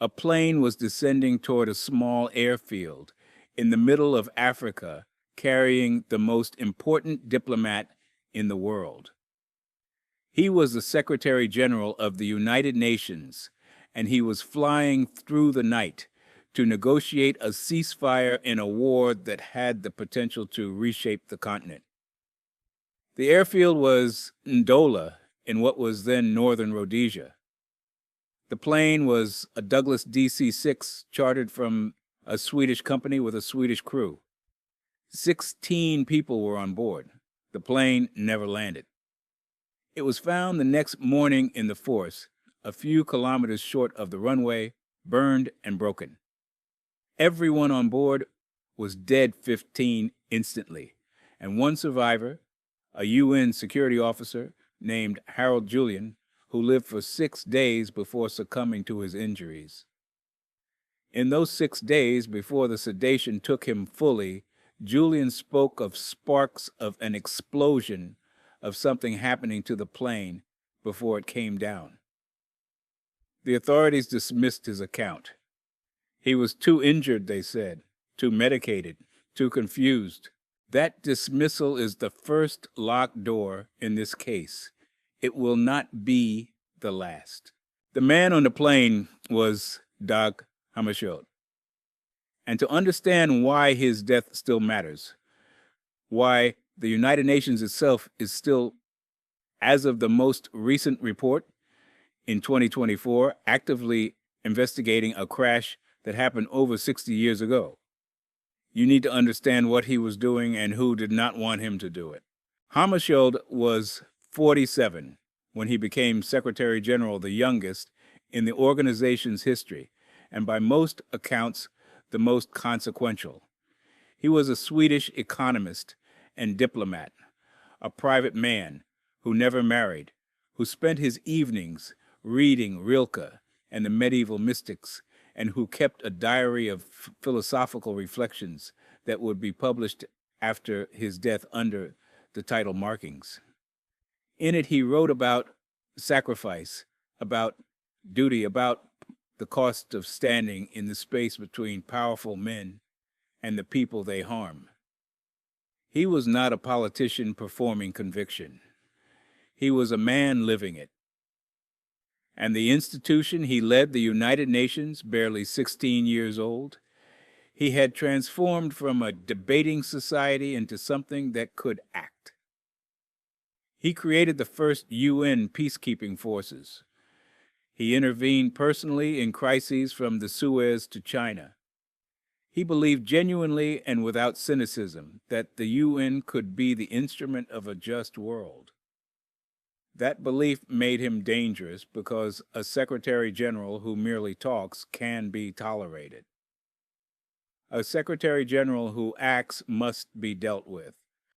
A plane was descending toward a small airfield in the middle of Africa, carrying the most important diplomat in the world. He was the Secretary General of the United Nations, and he was flying through the night to negotiate a ceasefire in a war that had the potential to reshape the continent. The airfield was Ndola in what was then northern Rhodesia. The plane was a Douglas DC 6 chartered from a Swedish company with a Swedish crew. 16 people were on board. The plane never landed. It was found the next morning in the forest, a few kilometers short of the runway, burned and broken. Everyone on board was dead 15 instantly, and one survivor, a UN security officer named Harold Julian, who lived for 6 days before succumbing to his injuries. In those 6 days before the sedation took him fully, Julian spoke of sparks of an explosion of something happening to the plane before it came down. The authorities dismissed his account. He was too injured, they said, too medicated, too confused. That dismissal is the first locked door in this case. It will not be the last. The man on the plane was Dag Hammarskjöld. And to understand why his death still matters, why the United Nations itself is still, as of the most recent report in 2024, actively investigating a crash that happened over 60 years ago. You need to understand what he was doing and who did not want him to do it. Hammarskjöld was 47 when he became Secretary General, the youngest in the organization's history, and by most accounts, the most consequential. He was a Swedish economist and diplomat, a private man who never married, who spent his evenings reading Rilke and the medieval mystics, and who kept a diary of philosophical reflections that would be published after his death under the title Markings. In it, he wrote about sacrifice, about duty, about the cost of standing in the space between powerful men and the people they harm. He was not a politician performing conviction. He was a man living it. And the institution he led, the United Nations, barely 16 years old, he had transformed from a debating society into something that could act. He created the first UN peacekeeping forces. He intervened personally in crises from the Suez to China. He believed genuinely and without cynicism that the UN could be the instrument of a just world. That belief made him dangerous because a Secretary General who merely talks can be tolerated. A Secretary General who acts must be dealt with.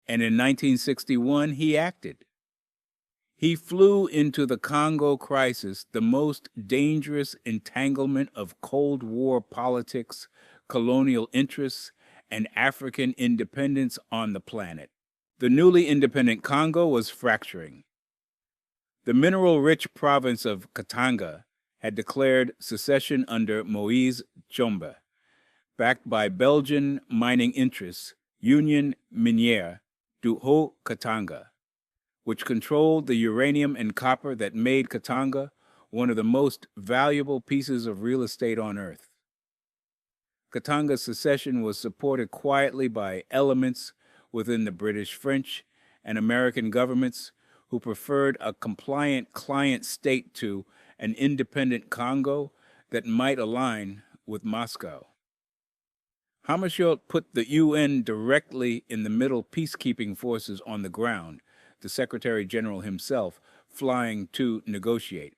And in 1961, he acted. He flew into the Congo crisis, the most dangerous entanglement of Cold War politics, colonial interests, and African independence on the planet. The newly independent Congo was fracturing. The mineral-rich province of Katanga had declared secession under Moise Tshombe, backed by Belgian mining interests, Union Minière du Haut-Katanga, which controlled the uranium and copper that made Katanga one of the most valuable pieces of real estate on Earth. Katanga's secession was supported quietly by elements within the British, French, and American governments who preferred a compliant client state to an independent Congo that might align with Moscow. Hammarskjöld put the UN directly in the middle peacekeeping forces on the ground, the Secretary General himself flying to negotiate.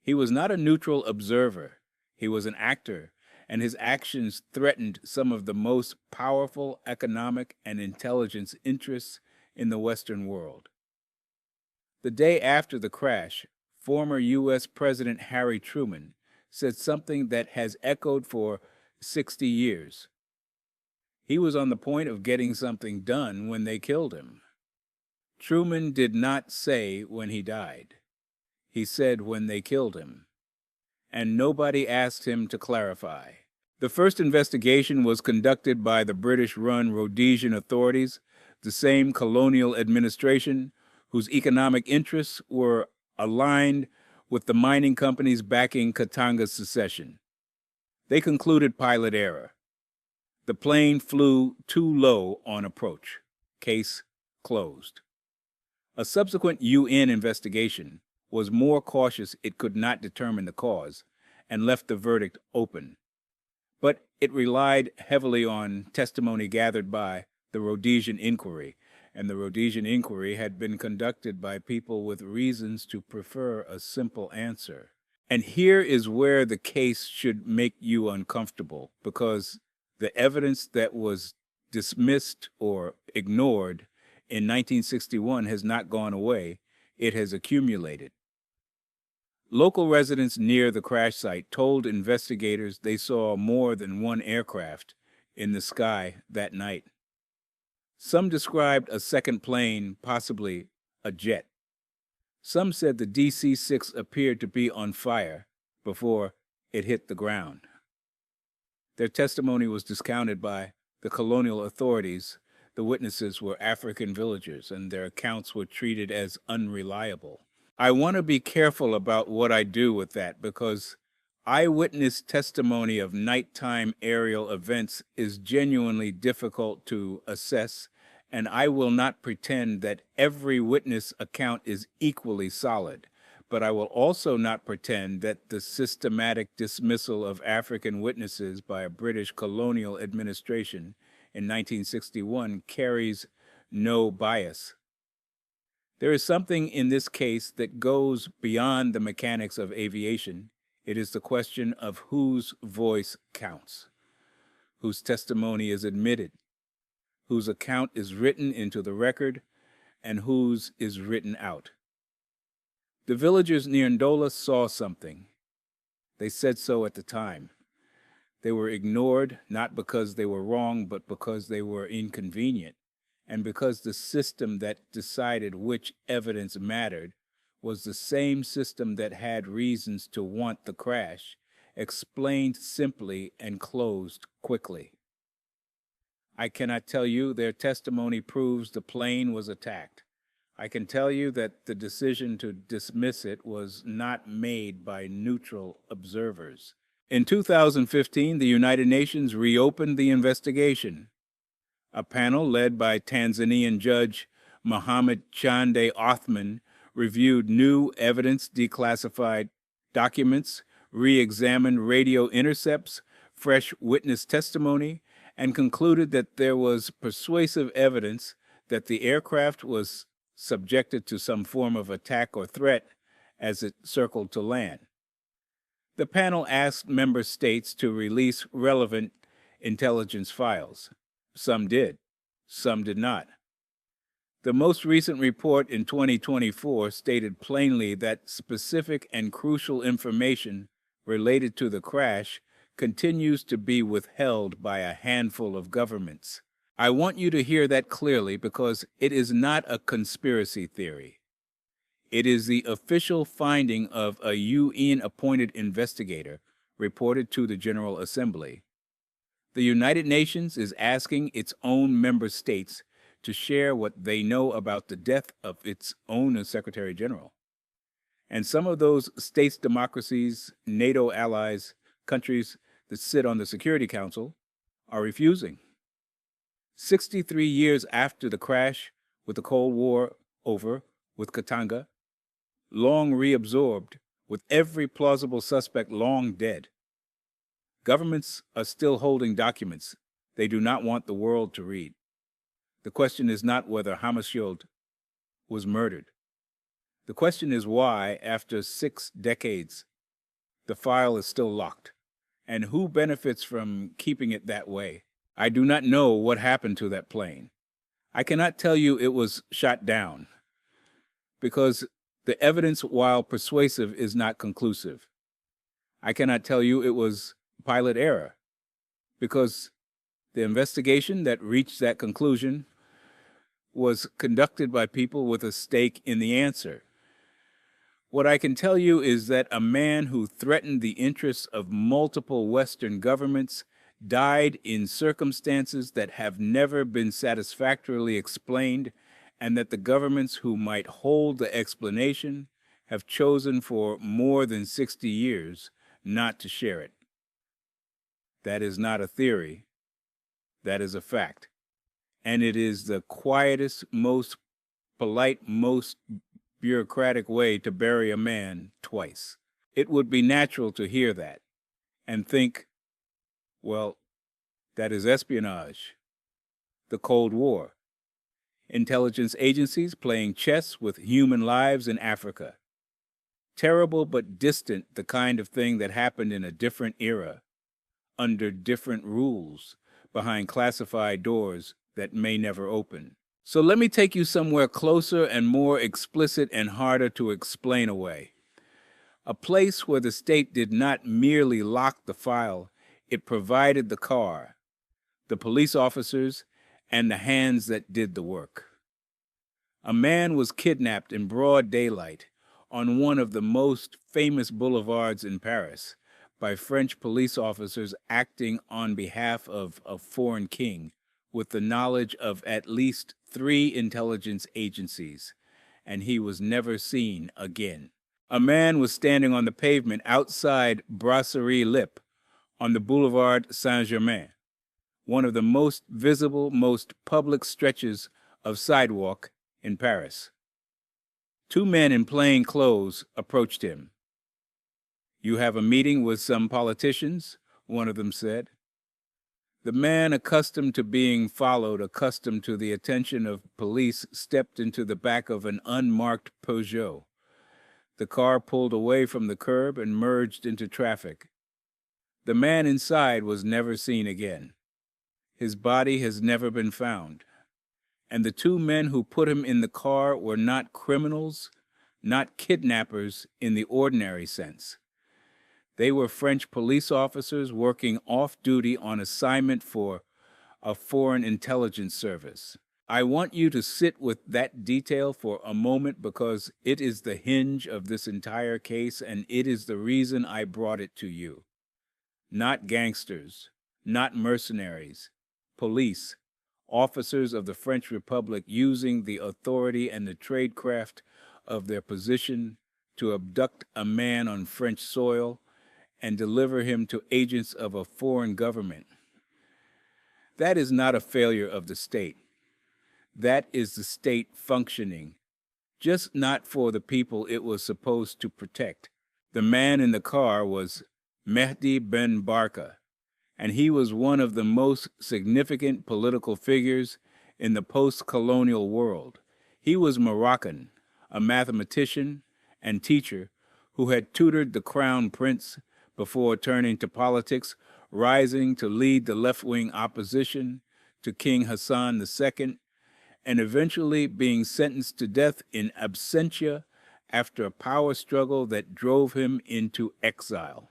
He was not a neutral observer. He was an actor, and his actions threatened some of the most powerful economic and intelligence interests in the Western world. The day after the crash, former U.S. President Harry Truman said something that has echoed for 60 years. He was on the point of getting something done when they killed him. Truman did not say when he died. He said when they killed him. and nobody asked him to clarify. The first investigation was conducted by the British-run Rhodesian authorities, the same colonial administration whose economic interests were aligned with the mining companies backing Katanga's secession. They concluded pilot error. The plane flew too low on approach. Case closed. A subsequent UN investigation was more cautious. It could not determine the cause and left the verdict open. But it relied heavily on testimony gathered by the Rhodesian inquiry, and the Rhodesian inquiry had been conducted by people with reasons to prefer a simple answer. And here is where the case should make you uncomfortable, because the evidence that was dismissed or ignored in 1961 has not gone away. It has accumulated. Local residents near the crash site told investigators they saw more than one aircraft in the sky that night. Some described a second plane, possibly a jet. Some said the DC-6 appeared to be on fire before it hit the ground. Their testimony was discounted by the colonial authorities. The witnesses were African villagers, and their accounts were treated as unreliable. I want to be careful about what I do with that, because eyewitness testimony of nighttime aerial events is genuinely difficult to assess, and I will not pretend that every witness account is equally solid. But I will also not pretend that the systematic dismissal of African witnesses by a British colonial administration in 1961 carries no bias. There is something in this case that goes beyond the mechanics of aviation. It is the question of whose voice counts, whose testimony is admitted, whose account is written into the record, and whose is written out. The villagers near Ndola saw something. They said so at the time. They were ignored, not because they were wrong, but because they were inconvenient, and because the system that decided which evidence mattered was the same system that had reasons to want the crash, explained simply and closed quickly. I cannot tell you their testimony proves the plane was attacked. I can tell you that the decision to dismiss it was not made by neutral observers. In 2015, the United Nations reopened the investigation. A panel led by Tanzanian Judge Mohamed Chande Othman reviewed new evidence, declassified documents, re-examined radio intercepts, fresh witness testimony, and concluded that there was persuasive evidence that the aircraft was subjected to some form of attack or threat as it circled to land. The panel asked member states to release relevant intelligence files. Some did, some did not. The most recent report in 2024 stated plainly that specific and crucial information related to the crash continues to be withheld by a handful of governments. I want you to hear that clearly, because it is not a conspiracy theory. It is the official finding of a UN-appointed investigator reported to the General Assembly. The United Nations is asking its own member states to share what they know about the death of its own Secretary General. And some of those states, democracies, NATO allies, countries that sit on the Security Council are refusing. 63 years after the crash, with the Cold War over, with Katanga long reabsorbed, with every plausible suspect long dead, governments are still holding documents they do not want the world to read. The question is not whether Hammarskjöld was murdered. The question is why, after 6 decades, the file is still locked, and who benefits from keeping it that way. I do not know what happened to that plane. I cannot tell you it was shot down, because the evidence, while persuasive, is not conclusive. I cannot tell you it was pilot error, because the investigation that reached that conclusion was conducted by people with a stake in the answer. What I can tell you is that a man who threatened the interests of multiple Western governments died in circumstances that have never been satisfactorily explained, and that the governments who might hold the explanation have chosen for more than 60 years not to share it. That is not a theory, that is a fact. And it is the quietest, most polite, most bureaucratic way to bury a man twice. It would be natural to hear that and think, well, that is espionage, the Cold War, intelligence agencies playing chess with human lives in Africa. Terrible but distant, the kind of thing that happened in a different era, under different rules, behind classified doors that may never open. So let me take you somewhere closer and more explicit and harder to explain away. A place where the state did not merely lock the file, it provided the car, the police officers, and the hands that did the work. A man was kidnapped in broad daylight on one of the most famous boulevards in Paris by French police officers acting on behalf of a foreign king with the knowledge of at least 3 intelligence agencies, and he was never seen again. A man was standing on the pavement outside Brasserie Lippe on the Boulevard Saint-Germain, one of the most visible, most public stretches of sidewalk in Paris. 2 men in plain clothes approached him. "You have a meeting with some politicians?" one of them said. The man, accustomed to being followed, accustomed to the attention of police, stepped into the back of an unmarked Peugeot. The car pulled away from the curb and merged into traffic. The man inside was never seen again. His body has never been found. And the 2 men who put him in the car were not criminals, not kidnappers in the ordinary sense. They were French police officers working off-duty on assignment for a foreign intelligence service. I want you to sit with that detail for a moment because it is the hinge of this entire case, and it is the reason I brought it to you. Not gangsters, not mercenaries, police, officers of the French Republic using the authority and the tradecraft of their position to abduct a man on French soil and deliver him to agents of a foreign government. That is not a failure of the state. That is the state functioning, just not for the people it was supposed to protect. The man in the car was Mehdi Ben Barka, and he was one of the most significant political figures in the post-colonial world. He was Moroccan, a mathematician and teacher who had tutored the crown prince before turning to politics, rising to lead the left-wing opposition to King Hassan II, and eventually being sentenced to death in absentia after a power struggle that drove him into exile.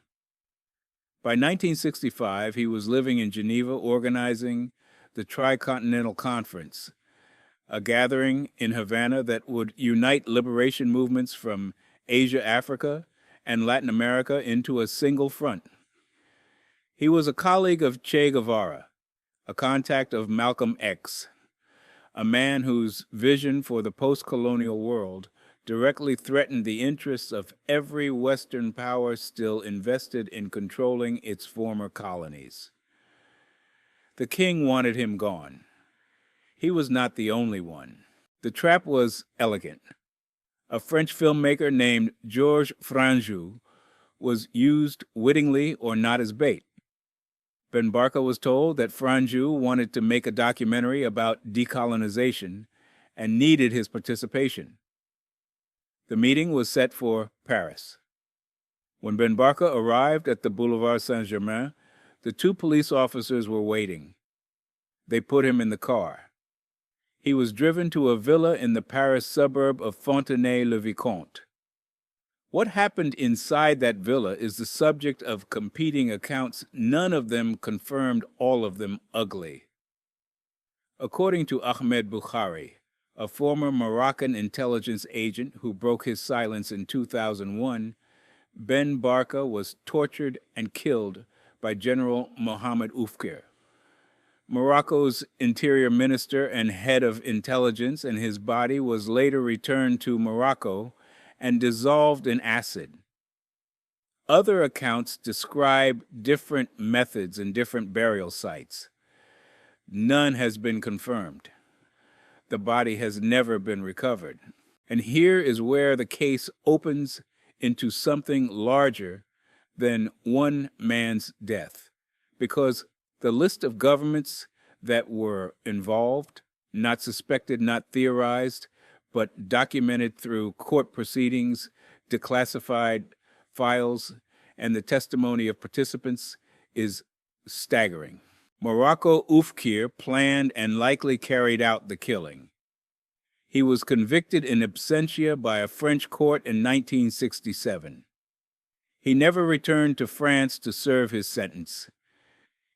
By 1965, he was living in Geneva organizing the Tricontinental Conference, a gathering in Havana that would unite liberation movements from Asia, Africa, and Latin America into a single front. He was a colleague of Che Guevara, a contact of Malcolm X, a man whose vision for the post-colonial world directly threatened the interests of every Western power still invested in controlling its former colonies. The king wanted him gone. He was not the only one. The trap was elegant. A French filmmaker named Georges Franju was used wittingly or not as bait. Ben Barka was told that Franju wanted to make a documentary about decolonization and needed his participation. The meeting was set for Paris. When Ben Barka arrived at the Boulevard Saint-Germain, the 2 police officers were waiting. They put him in the car. He was driven to a villa in the Paris suburb of Fontenay-le-Vicomte. What happened inside that villa is the subject of competing accounts, none of them confirmed, all of them ugly. According to Ahmed Bukhari, a former Moroccan intelligence agent who broke his silence in 2001, Ben Barka was tortured and killed by General Mohammed Oufkir, Morocco's interior minister and head of intelligence, and his body was later returned to Morocco and dissolved in acid. Other accounts describe different methods and different burial sites. None has been confirmed. The body has never been recovered. And here is where the case opens into something larger than one man's death, because the list of governments that were involved, not suspected, not theorized, but documented through court proceedings, declassified files, and the testimony of participants, is staggering. Morocco Oufkir planned and likely carried out the killing. He was convicted in absentia by a French court in 1967. He never returned to France to serve his sentence.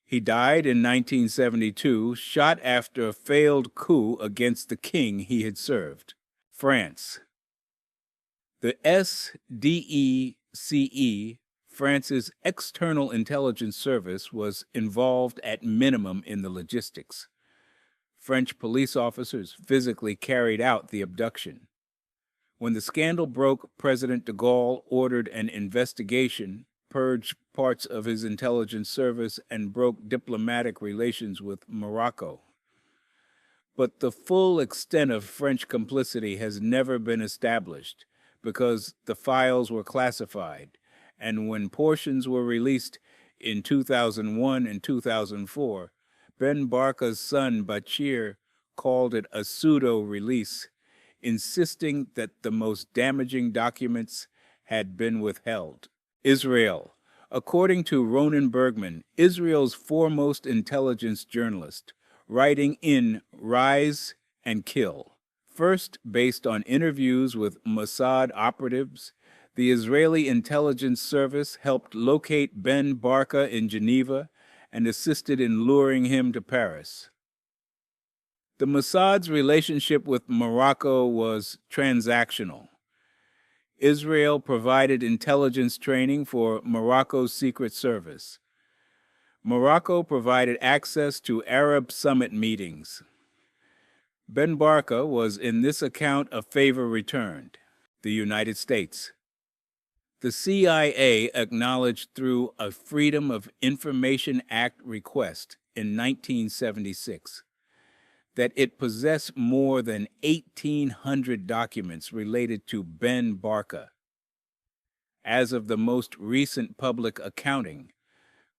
He died in 1972, shot after a failed coup against the king he had served. France. The SDECE, France's External Intelligence Service, was involved at minimum in the logistics. French police officers physically carried out the abduction. When the scandal broke, President de Gaulle ordered an investigation, purged parts of his intelligence service, and broke diplomatic relations with Morocco. But the full extent of French complicity has never been established because the files were classified, and when portions were released in 2001 and 2004, Ben Barka's son Bachir called it a pseudo-release, insisting that the most damaging documents had been withheld. Israel. According to Ronen Bergman, Israel's foremost intelligence journalist, writing in Rise and Kill. First, based on interviews with Mossad operatives, the Israeli intelligence service helped locate Ben Barka in Geneva and assisted in luring him to Paris. The Mossad's relationship with Morocco was transactional. Israel provided intelligence training for Morocco's Secret Service. Morocco provided access to Arab summit meetings. Ben Barka was in this account a favor returned. The United States. The CIA acknowledged through a Freedom of Information Act request in 1976 that it possessed more than 1,800 documents related to Ben Barka. As of the most recent public accounting,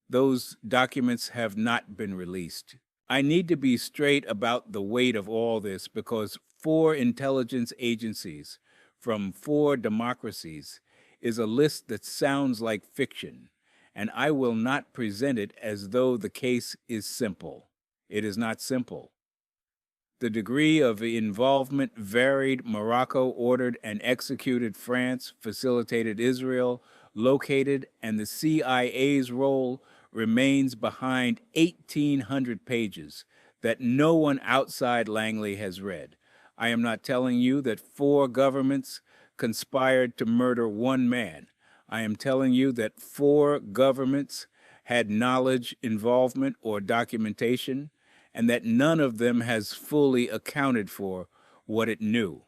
those documents have not been released. I need to be straight about the weight of all this because 4 intelligence agencies from 4 democracies is a list that sounds like fiction, and I will not present it as though the case is simple. It is not simple. The degree of involvement varied. Morocco ordered and executed France, facilitated Israel, located, and the CIA's role remains behind 1,800 pages that no one outside Langley has read. I am not telling you that 4 governments conspired to murder one man. I am telling you that 4 governments had knowledge, involvement, or documentation, and that none of them has fully accounted for what it knew.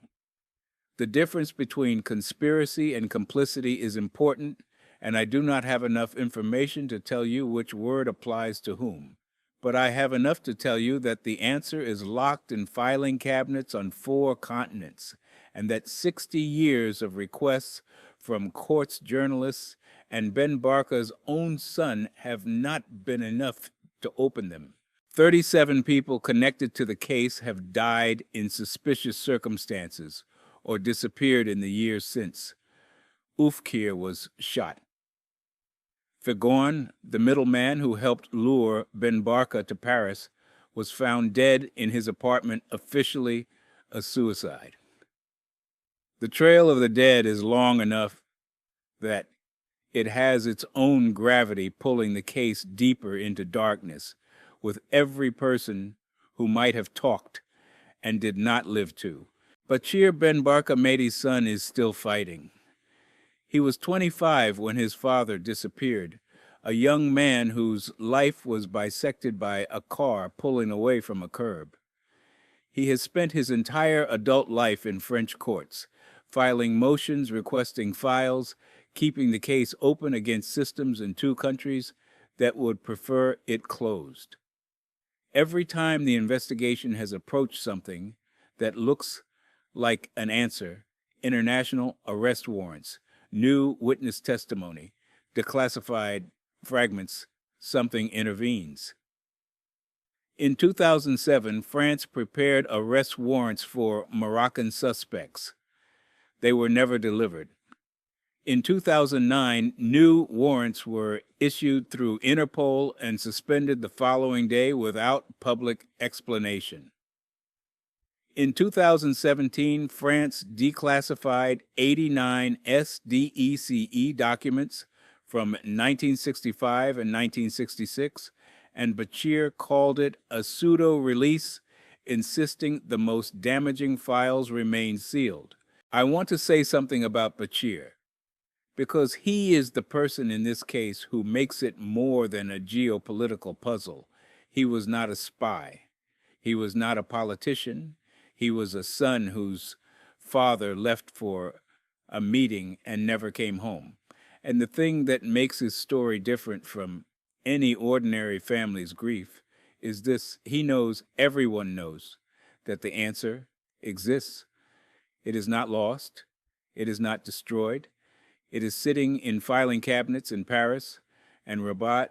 The difference between conspiracy and complicity is important, and I do not have enough information to tell you which word applies to whom. But I have enough to tell you that the answer is locked in filing cabinets on 4 continents, and that 60 years of requests from courts, journalists, and Ben Barka's own son have not been enough to open them. 37 people connected to the case have died in suspicious circumstances or disappeared in the years since. Oufkir was shot. Figorn, the middleman who helped lure Ben Barka to Paris, was found dead in his apartment, officially a suicide. The trail of the dead is long enough that it has its own gravity pulling the case deeper into darkness, with every person who might have talked and did not live to. Bachir Ben Barka Mehdi's son is still fighting. He was 25 when his father disappeared, a young man whose life was bisected by a car pulling away from a curb. He has spent his entire adult life in French courts, filing motions requesting files, keeping the case open against systems in two countries that would prefer it closed. Every time the investigation has approached something that looks like an answer, international arrest warrants, new witness testimony, declassified fragments, something intervenes. In 2007, France prepared arrest warrants for Moroccan suspects. They were never delivered. In 2009, new warrants were issued through Interpol and suspended the following day without public explanation. In 2017, France declassified 89 SDECE documents from 1965 and 1966, and Bachir called it a pseudo-release, insisting the most damaging files remain sealed. I want to say something about Bachir, because he is the person in this case who makes it more than a geopolitical puzzle. He was not a spy. He was not a politician. He was a son whose father left for a meeting and never came home. And the thing that makes his story different from any ordinary family's grief is this: he knows, everyone knows, that the answer exists. It is not lost. It is not destroyed. It is sitting in filing cabinets in Paris and Rabat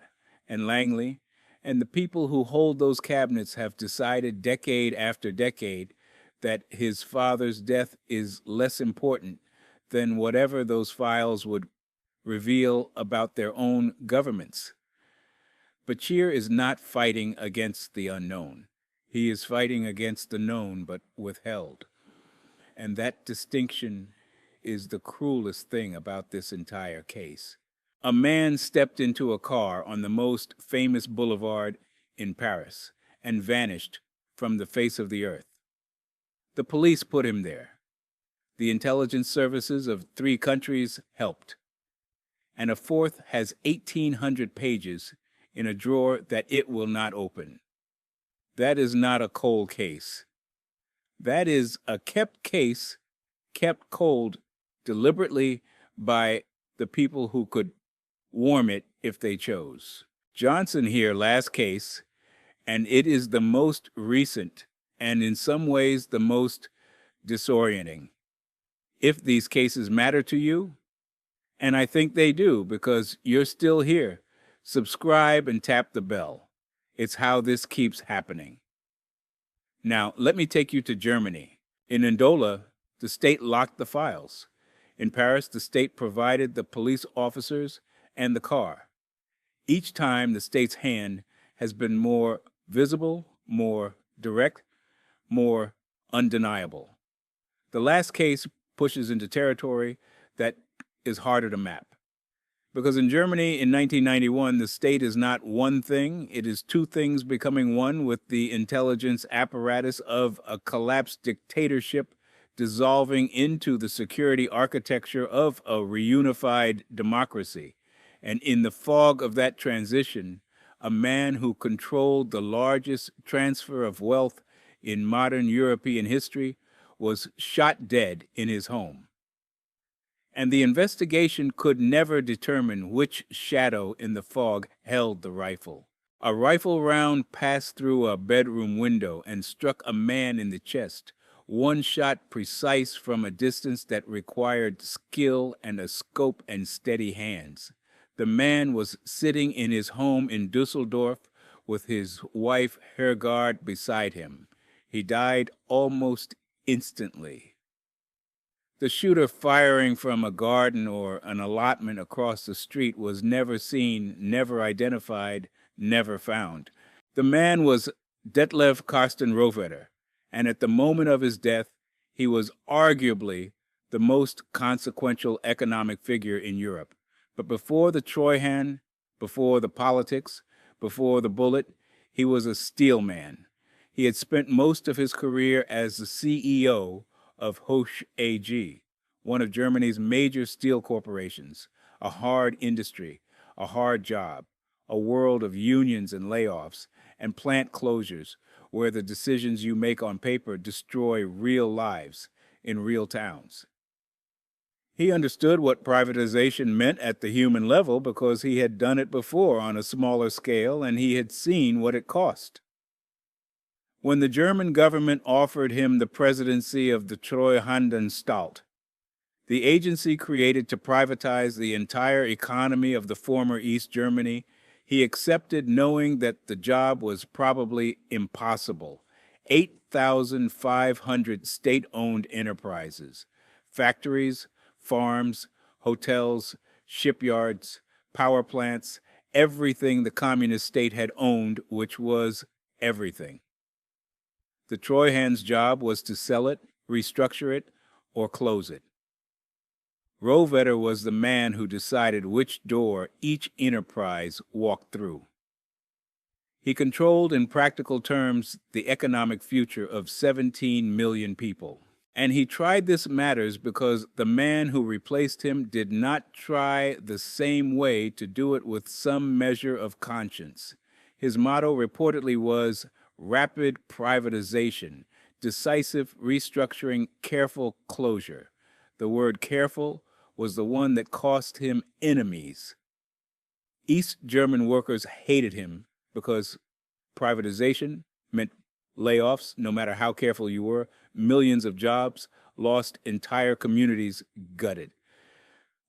and Langley, and the people who hold those cabinets have decided decade after decade that his father's death is less important than whatever those files would reveal about their own governments. Bachir is not fighting against the unknown. He is fighting against the known but withheld. And that distinction is the cruelest thing about this entire case. A man stepped into a car on the most famous boulevard in Paris and vanished from the face of the earth. The police put him there. The intelligence services of 3 countries helped. And a fourth has 1,800 pages in a drawer that it will not open. That is not a cold case. That is a kept case, kept cold deliberately by the people who could warm it if they chose. Johnson here, last case, and it is the most recent and in some ways the most disorienting. If these cases matter to you, and I think they do because you're still here, subscribe and tap the bell. It's how this keeps happening. Now, let me take you to Germany. In Ndola, the state locked the files. In Paris, the state provided the police officers and the car. Each time, the state's hand has been more visible, more direct, more undeniable. The last case pushes into territory that is harder to map. Because in Germany in 1991, the state is not one thing, it is two things becoming one, with the intelligence apparatus of a collapsed dictatorship dissolving into the security architecture of a reunified democracy. And in the fog of that transition, a man who controlled the largest transfer of wealth in modern European history was shot dead in his home. And the investigation could never determine which shadow in the fog held the rifle. A rifle round passed through a bedroom window and struck a man in the chest, one shot precise from a distance that required skill and a scope and steady hands. The man was sitting in his home in Dusseldorf with his wife Hergard beside him. He died almost instantly. The shooter firing from a garden or an allotment across the street was never seen, never identified, never found. The man was Detlev Karsten Rohwedder, and at the moment of his death, he was arguably the most consequential economic figure in Europe. But before the Treuhand, before the politics, before the bullet, he was a steel man. He had spent most of his career as the CEO of Hoche AG, one of Germany's major steel corporations, a hard industry, a hard job, a world of unions and layoffs, and plant closures where the decisions you make on paper destroy real lives in real towns. He understood what privatization meant at the human level because he had done it before on a smaller scale and he had seen what it cost. When the German government offered him the presidency of the Treuhandanstalt, the agency created to privatize the entire economy of the former East Germany, he accepted knowing that the job was probably impossible. 8,500 state-owned enterprises, factories, farms, hotels, shipyards, power plants, everything the communist state had owned, which was everything. The Treuhand's job was to sell it, restructure it, or close it. Rohwedder was the man who decided which door each enterprise walked through. He controlled, in practical terms, the economic future of 17 million people. And he tried this matters because the man who replaced him did not try the same way to do it with some measure of conscience. His motto reportedly was rapid privatization, decisive restructuring, careful closure. The word careful was the one that cost him enemies. East German workers hated him because privatization meant layoffs, no matter how careful you were, millions of jobs lost, entire communities gutted.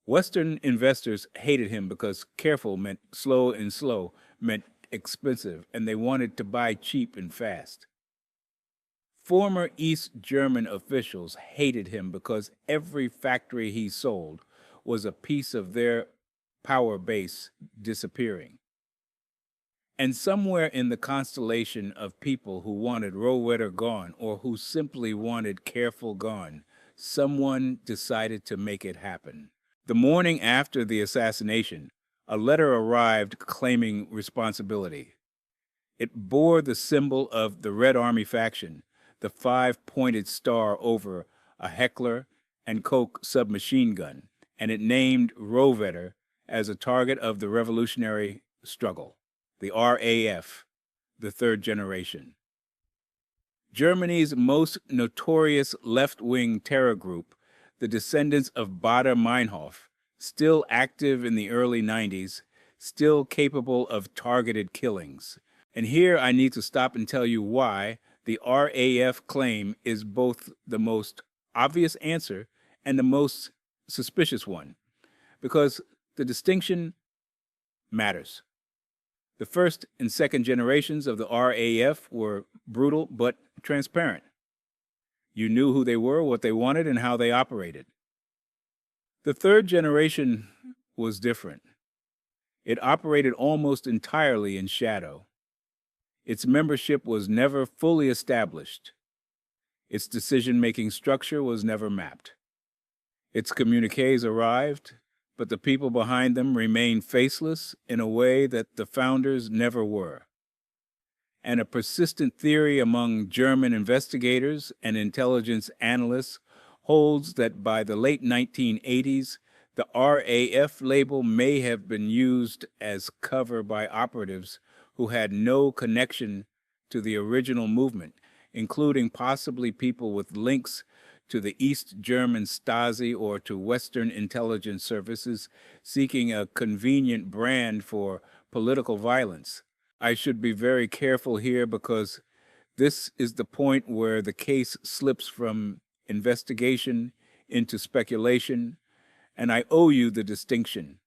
Western investors hated him because careful meant slow, and slow meant expensive, and they wanted to buy cheap and fast. Former East German officials hated him because every factory he sold was a piece of their power base disappearing. And somewhere in the constellation of people who wanted Rohwedder gone or who simply wanted careful gone, someone decided to make it happen. The morning after the assassination, a letter arrived claiming responsibility. It bore the symbol of the Red Army faction, the 5-pointed star over a Heckler & Koch submachine gun, and it named Rohwedder as a target of the revolutionary struggle, the RAF, the third generation. Germany's most notorious left-wing terror group, the descendants of Baader-Meinhof, still active in the early 90s, still capable of targeted killings. And here I need to stop and tell you why the RAF claim is both the most obvious answer and the most suspicious one, because the distinction matters. The first and second generations of the RAF were brutal but transparent. You knew who they were, what they wanted, and how they operated. The third generation was different. It operated almost entirely in shadow. Its membership was never fully established. Its decision-making structure was never mapped. Its communiques arrived, but the people behind them remained faceless in a way that the founders never were. And a persistent theory among German investigators and intelligence analysts holds that by the late 1980s, the RAF label may have been used as cover by operatives who had no connection to the original movement, including possibly people with links to the East German Stasi or to Western intelligence services seeking a convenient brand for political violence. I should be very careful here because this is the point where the case slips from investigation into speculation, and I owe you the distinction.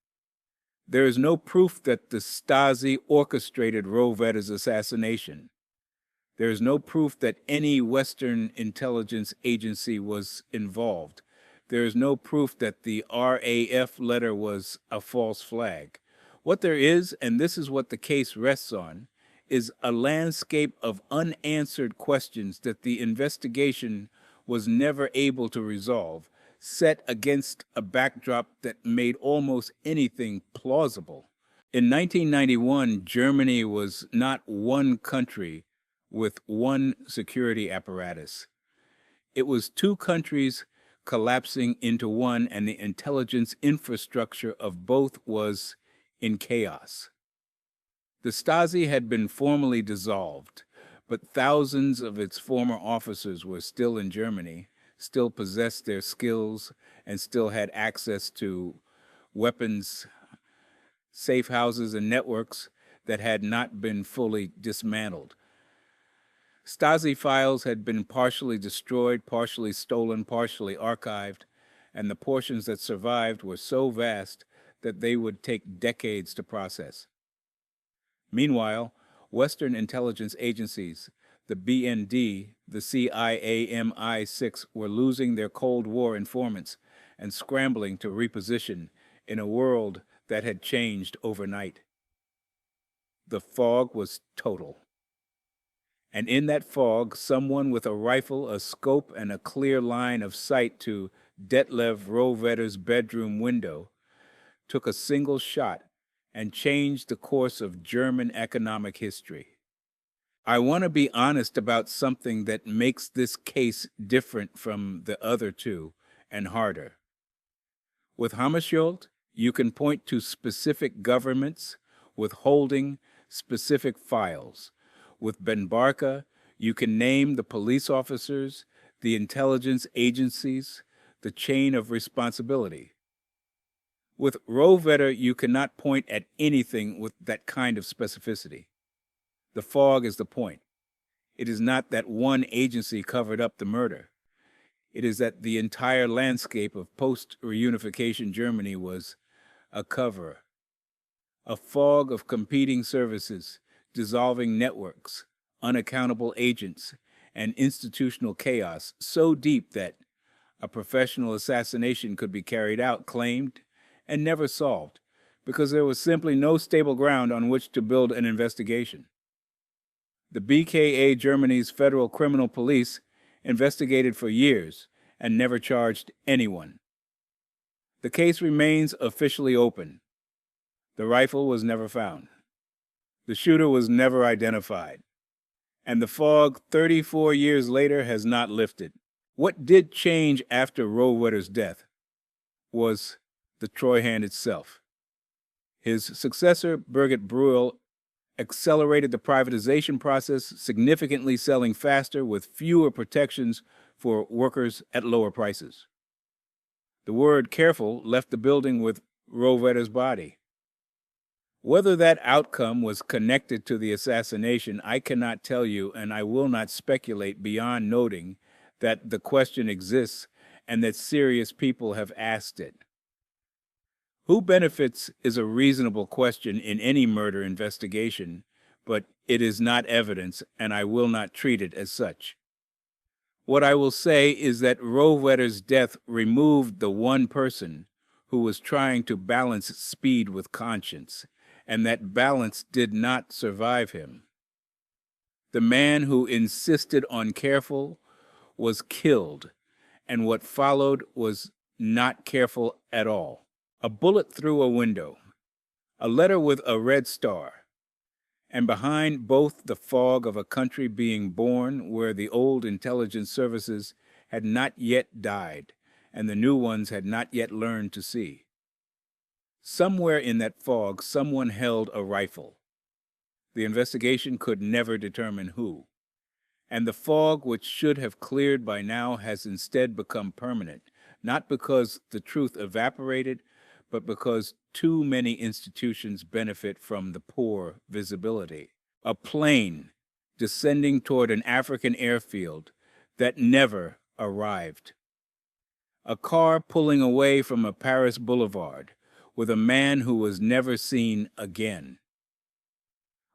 There is no proof that the Stasi orchestrated Rohwedder's assassination. There is no proof that any Western intelligence agency was involved. There is no proof that the RAF letter was a false flag. What there is, and this is what the case rests on, is a landscape of unanswered questions that the investigation was never able to resolve, set against a backdrop that made almost anything plausible. In 1991, Germany was not one country with one security apparatus. It was two countries collapsing into one, and the intelligence infrastructure of both was in chaos. The Stasi had been formally dissolved, but thousands of its former officers were still in Germany, still possessed their skills, and still had access to weapons, safe houses, and networks that had not been fully dismantled. Stasi files had been partially destroyed, partially stolen, partially archived, and the portions that survived were so vast that they would take decades to process. Meanwhile, Western intelligence agencies, the BND, the CIA MI6, were losing their Cold War informants and scrambling to reposition in a world that had changed overnight. The fog was total. And in that fog, someone with a rifle, a scope, and a clear line of sight to Detlev Rohwedder's bedroom window took a single shot and changed the course of German economic history. I want to be honest about something that makes this case different from the other two and harder. With Hammarskjöld, you can point to specific governments withholding specific files. With Ben Barka, you can name the police officers, the intelligence agencies, the chain of responsibility. With Rohwedder, you cannot point at anything with that kind of specificity. The fog is the point. It is not that one agency covered up the murder. It is that the entire landscape of post-reunification Germany was a cover, a fog of competing services, dissolving networks, unaccountable agents, and institutional chaos so deep that a professional assassination could be carried out, claimed, and never solved, because there was simply no stable ground on which to build an investigation. The BKA Germany's Federal Criminal Police investigated for years and never charged anyone. The case remains officially open. The rifle was never found. The shooter was never identified. And the fog 34 years later has not lifted. What did change after Rohwedder's death was the Treuhand itself. His successor, Birgit Breuel, accelerated the privatization process, significantly selling faster with fewer protections for workers at lower prices. The word careful left the building with Rohwedder's body. Whether that outcome was connected to the assassination, I cannot tell you, and I will not speculate beyond noting that the question exists and that serious people have asked it. Who benefits is a reasonable question in any murder investigation, but it is not evidence, and I will not treat it as such. What I will say is that Rohwedder's death removed the one person who was trying to balance speed with conscience, and that balance did not survive him. The man who insisted on careful was killed, and what followed was not careful at all. A bullet through a window, a letter with a red star, and behind both the fog of a country being born where the old intelligence services had not yet died and the new ones had not yet learned to see. Somewhere in that fog, someone held a rifle. The investigation could never determine who. And the fog, which should have cleared by now, has instead become permanent, not because the truth evaporated, but because too many institutions benefit from the poor visibility. A plane descending toward an African airfield that never arrived. A car pulling away from a Paris boulevard with a man who was never seen again.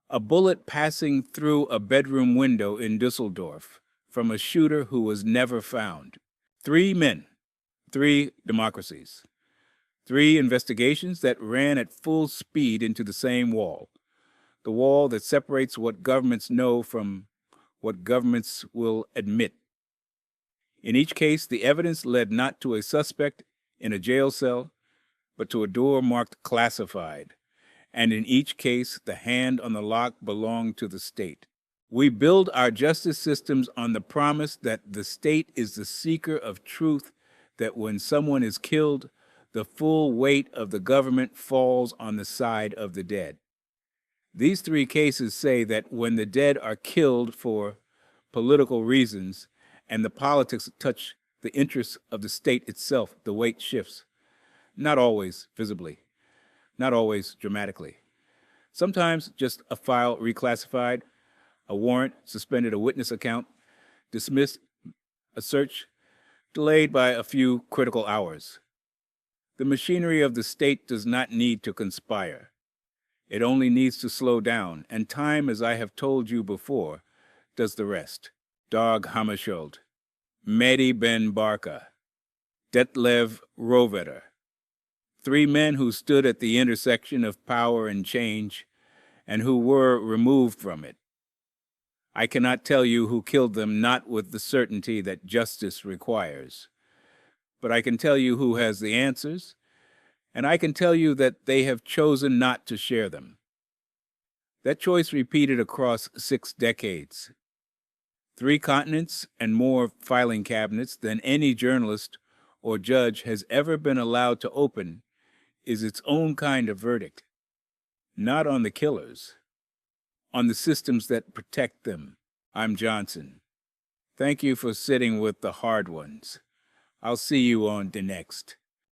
A bullet passing through a bedroom window in Dusseldorf from a shooter who was never found. 3 men, 3 democracies. 3 investigations that ran at full speed into the same wall, the wall that separates what governments know from what governments will admit. In each case, the evidence led not to a suspect in a jail cell, but to a door marked classified, and in each case, the hand on the lock belonged to the state. We build our justice systems on the promise that the state is the seeker of truth, that when someone is killed, the full weight of the government falls on the side of the dead. These three cases say that when the dead are killed for political reasons and the politics touch the interests of the state itself, the weight shifts. Not always visibly, not always dramatically. Sometimes just a file reclassified, a warrant suspended, a witness account dismissed, a search delayed by a few critical hours. The machinery of the state does not need to conspire. It only needs to slow down, and time, as I have told you before, does the rest. Dag Hammarskjöld, Mehdi Ben Barka, Detlev Rovetter, three men who stood at the intersection of power and change, and who were removed from it. I cannot tell you who killed them, not with the certainty that justice requires. But I can tell you who has the answers, and I can tell you that they have chosen not to share them. That choice repeated across 6 decades. 3 continents and more filing cabinets than any journalist or judge has ever been allowed to open is its own kind of verdict. Not on the killers, on the systems that protect them. I'm Johnson. Thank you for sitting with the hard ones. I'll see you on the next.